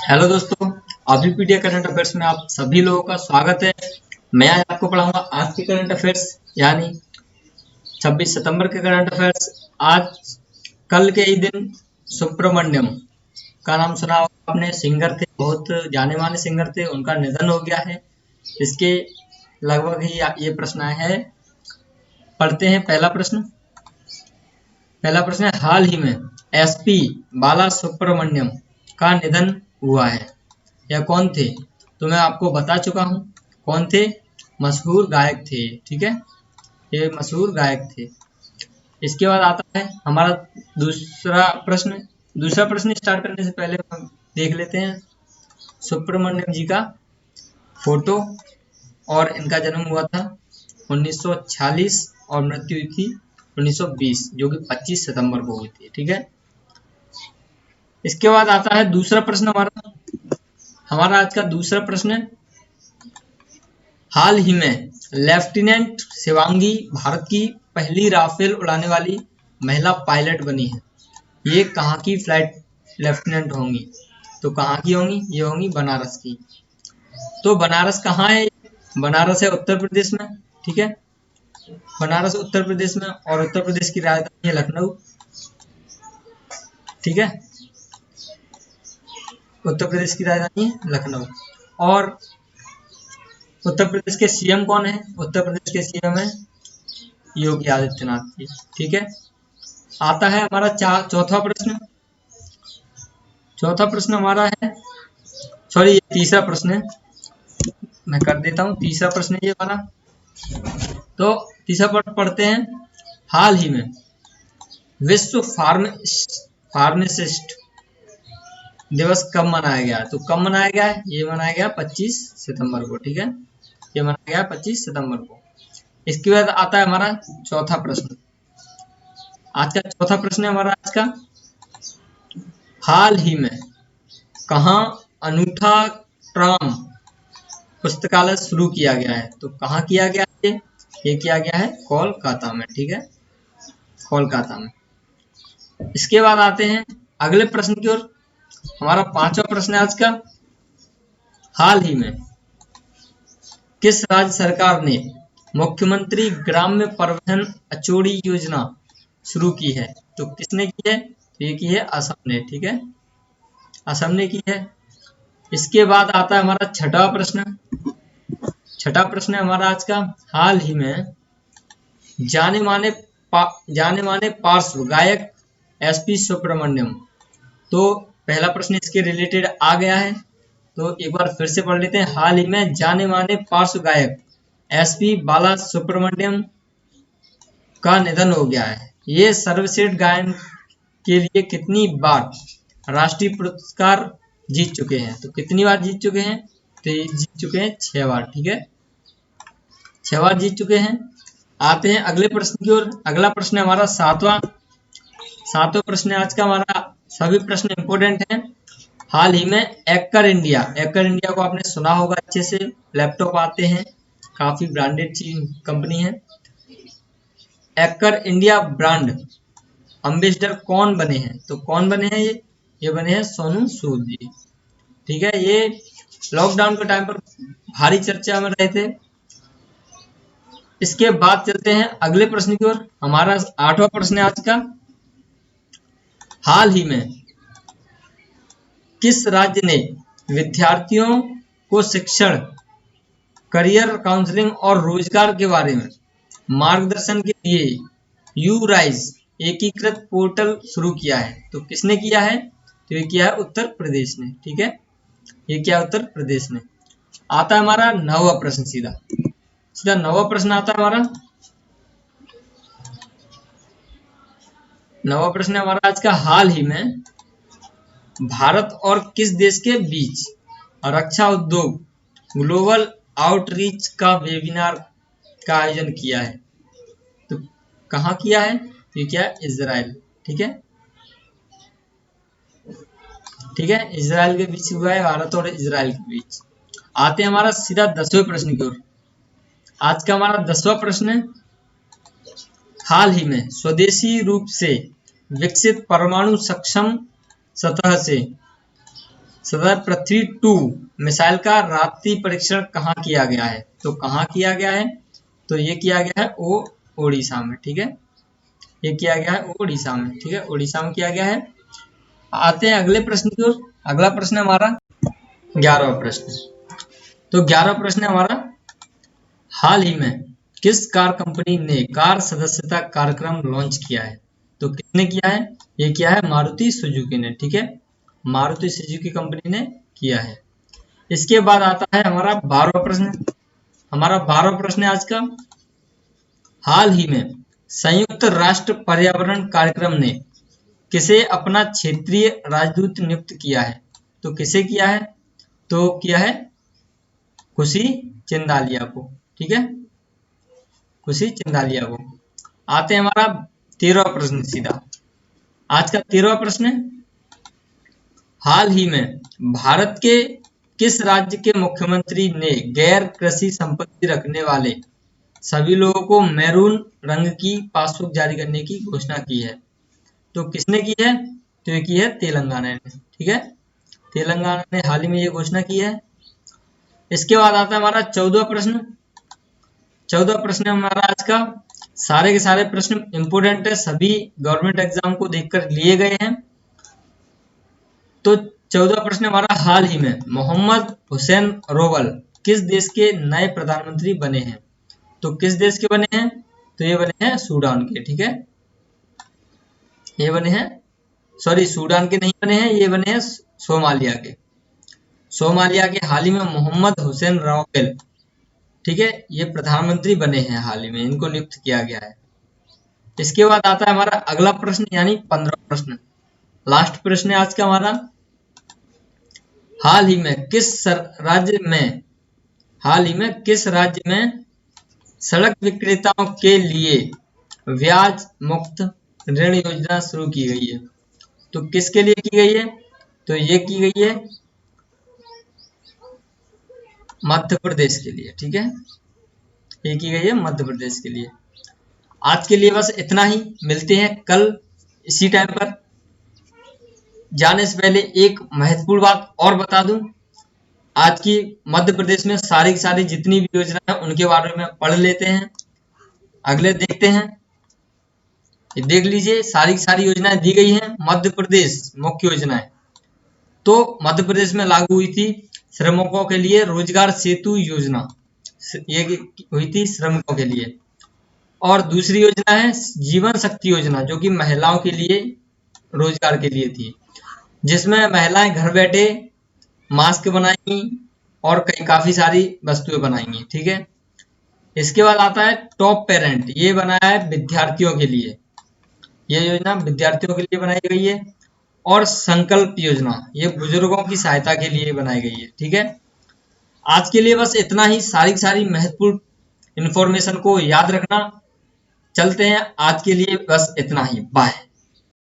Hello दोस्तों, Abhipedia current affairs में आप सभी लोगों का स्वागत है। मैं आज आपको पढ़ाऊंगा आज के करंट अफेयर्स यानी 26 सितंबर के करंट अफेयर्स। आज कल के ही दिन सुब्रमण्यम का नाम सुना होगा आपने। सिंगर थे, बहुत जाने माने सिंगर थे, उनका निधन हो गया है। इसके लगभग ही ये प्रश्न आए हैं। पढ़ते हैं पहला प्रश्न है, हाल ही में एसपी बाला सुब्रमण्यम का निधन हुआ है। यह कौन थे? तो मैं आपको बता चुका हूं कौन थे। मशहूर गायक थे, ठीक है, ये मशहूर गायक थे। इसके बाद आता है हमारा दूसरा प्रश्न स्टार्ट करने से पहले हम देख लेते हैं सुब्रमण्यम जी का फोटो। और इनका जन्म हुआ था 1946 और मृत्यु हुई थी 1920, जो कि 25 सितंबर को हुई थी, ठीक है। इसके बाद आता है दूसरा प्रश्न हमारा आज का दूसरा प्रश्न है, हाल ही में लेफ्टिनेंट शिवांगी भारत की पहली राफेल उड़ाने वाली महिला पायलट बनी है। ये कहाँ की फ्लाइट लेफ्टिनेंट होंगी? तो कहाँ की होंगी? ये होंगी बनारस की। तो बनारस कहाँ है? बनारस है उत्तर प्रदेश में, ठीक है। बनारस उत्तर प्रदेश में, और उत्तर प्रदेश की राजधानी है लखनऊ, ठीक है। उत्तर प्रदेश की राजधानी है लखनऊ। और उत्तर प्रदेश के सीएम कौन है? उत्तर प्रदेश के सीएम है योगी आदित्यनाथ जी, ठीक है। आता है हमारा चौथा प्रश्न हमारा है, सॉरी ये तीसरा प्रश्न है, मैं कर देता हूँ। तीसरा प्रश्न है ये हमारा। तो तीसरा पढ़ते हैं, हाल ही में विश्व फार्मासिस्ट दिवस कब मनाया गया? तो कब मनाया गया है? ये मनाया गया 25 सितंबर को, ठीक है। ये मनाया गया 25 सितंबर को। इसके बाद आता है हमारा चौथा प्रश्न। आज का चौथा प्रश्न है हमारा आज का, हाल ही में कहाँ अनूठा ट्राम पुस्तकालय शुरू किया गया है? तो कहाँ किया गया है? ये किया गया है कोलकाता में, ठीक है, कोलकाता में। इसके बाद आते हैं अगले प्रश्न की ओर। हमारा पांचवा प्रश्न है आज का, हाल ही में किस राज्य सरकार ने मुख्यमंत्री ग्राम्य परिवहन अचोड़ी योजना शुरू की है? तो किसने की है? तो ये की है असम ने, ठीक है, असम ने की है। इसके बाद आता है हमारा छठा प्रश्न है हमारा आज का, हाल ही में जाने माने पार्श्व गायक एसपी सुब्रमण्यम। तो पहला प्रश्न इसके रिलेटेड आ गया है, तो एक बार फिर से पढ़ लेते हैं। हाल ही में जाने माने पार्श्व गायक एसपी बाला सुब्रमण्यम का निधन हो गया है। ये सर्वश्रेष्ठ गायन के लिए कितनी बार राष्ट्रीय पुरस्कार जीत चुके हैं? तो कितनी बार जीत चुके हैं? तो ये जीत चुके हैं 6 बार, ठीक है, 6 बार जीत चुके हैं। आते हैं अगले प्रश्न की ओर। अगला प्रश्न है हमारा सातवां प्रश्न है आज का हमारा। सभी प्रश्न इंपोर्टेंट हैं। हाल ही में एकर इंडिया को आपने सुना होगा अच्छे से, लैपटॉप आते हैं, काफी ब्रांडेड कंपनी है। एकर इंडिया ब्रांड अम्बेसडर कौन बने हैं? तो कौन बने हैं? ये बने हैं सोनू सूद जी, ठीक है। ये लॉकडाउन के टाइम पर भारी चर्चा में रहे थे। इसके बाद चलते हैं अगले प्रश्न की ओर। हमारा 8वां प्रश्न है आज का, हाल ही में किस राज्य ने विद्यार्थियों को शिक्षण, करियर काउंसलिंग और रोजगार के बारे में मार्गदर्शन के लिए यू राइज एकीकृत पोर्टल शुरू किया है? तो किसने किया है? तो ये किया है उत्तर प्रदेश ने, ठीक है, ये किया उत्तर प्रदेश ने। आता है हमारा 9वां प्रश्न, सीधा 9वां प्रश्न आता है हमारा। 9वां प्रश्न है हमारा आज का, हाल ही में भारत और किस देश के बीच रक्षा उद्योग ग्लोबल आउटरीच का वेबिनार का आयोजन किया है? तो कहाँ किया है? तो क्या है इजराइल, ठीक है, ठीक है, इजराइल के बीच हुआ है, भारत और इजराइल के बीच। आते हैं हमारा सीधा 10वें प्रश्न की ओर। आज का हमारा 10वां प्रश्न है, हाल ही में स्वदेशी रूप से विकसित परमाणु सक्षम सतह से सदर पृथ्वी 2 मिसाइल का रात्रि परीक्षण कहाँ किया गया है? तो कहाँ किया गया है? तो ये किया गया है ओडिशा में, ठीक है। ये किया गया है ओडिशा में, ठीक है, ओडिशा में किया गया है। आते हैं अगले प्रश्न की ओर। अगला प्रश्न है हमारा 11वां प्रश्न। तो 11वां प्रश्न है हमारा, हाल ही में किस कार कंपनी ने कार सदस्यता कार्यक्रम लॉन्च किया है? तो किसने किया है? ये किया है मारुति सुजुकी ने, ठीक है, मारुति सुजुकी कंपनी ने किया है। इसके बाद आता है हमारा 12वां प्रश्न। हमारा 12वां प्रश्न है आज का, हाल ही में संयुक्त राष्ट्र पर्यावरण कार्यक्रम ने किसे अपना क्षेत्रीय राजदूत नियुक्त किया है? तो किसे किया है? तो किया है खुशी चिंदालिया को, ठीक है, खुशी चिंदालिया को। आते हैं हमारा 13वां प्रश्न सीधा। आज का 13वां प्रश्न है, हाल ही में भारत के किस राज्य के मुख्यमंत्री ने गैर कृषि संपत्ति रखने वाले सभी लोगों को मैरून रंग की पासबुक जारी करने की घोषणा की है? तो किसने की है? तो ये की है तेलंगाना ने, ठीक है, तेलंगाना ने हाल ही में ये घोषणा की है। इसके बाद आता है हमारा 14वां प्रश्न। 14वां प्रश्न हमारा आज का, सारे के सारे प्रश्न इंपोर्टेंट है, सभी गवर्नमेंट एग्जाम को देखकर लिए गए हैं। तो 14वां प्रश्न हमारा, हाल ही में मोहम्मद हुसैन रोवल किस देश के नए प्रधानमंत्री बने हैं? तो किस देश के बने हैं? तो ये बने हैं सूडान के, ठीक है, ये बने हैं, सॉरी सूडान के नहीं बने हैं, ये बने हैं सोमालिया के। सोमालिया के हाल ही में मोहम्मद हुसैन रोवल, ठीक है, ये प्रधानमंत्री बने हैं हाल ही में, इनको नियुक्त किया गया है। इसके बाद आता है हमारा अगला प्रश्न यानी 15वां प्रश्न, लास्ट प्रश्न है आज का हमारा, हाल ही में किस राज्य में सड़क विक्रेताओं के लिए ब्याज मुक्त ऋण योजना शुरू की गई है? तो किसके लिए की गई है? तो ये की गई है मध्य प्रदेश के लिए, ठीक है, ये की गई है मध्य प्रदेश के लिए। आज के लिए बस इतना ही, मिलते हैं कल इसी टाइम पर। जाने से पहले एक महत्वपूर्ण बात और बता दूं, आज की मध्य प्रदेश में सारी की सारी जितनी भी योजना है उनके बारे में पढ़ लेते हैं। अगले देखते हैं, ये देख लीजिए, सारी की सारी योजनाएं दी गई हैं, मध्य प्रदेश मुख्य योजनाएं। तो मध्य प्रदेश में लागू हुई थी श्रमिकों के लिए रोजगार सेतु योजना, ये हुई थी श्रमिकों के लिए। और दूसरी योजना है जीवन शक्ति योजना, जो कि महिलाओं के लिए रोजगार के लिए थी, जिसमें महिलाएं घर बैठे मास्क बनाएंगी और काफी सारी वस्तुएं बनाएंगी, ठीक है। इसके बाद आता है टॉप पेरेंट, ये बनाया है विद्यार्थियों के लिए, ये योजना विद्यार्थियों के लिए बनाई गई है। और संकल्प योजना, ये बुजुर्गों की सहायता के लिए बनाई गई है, ठीक है। आज के लिए बस इतना ही, सारी सारी महत्वपूर्ण इंफॉर्मेशन को याद रखना। चलते हैं, आज के लिए बस इतना ही, बाय।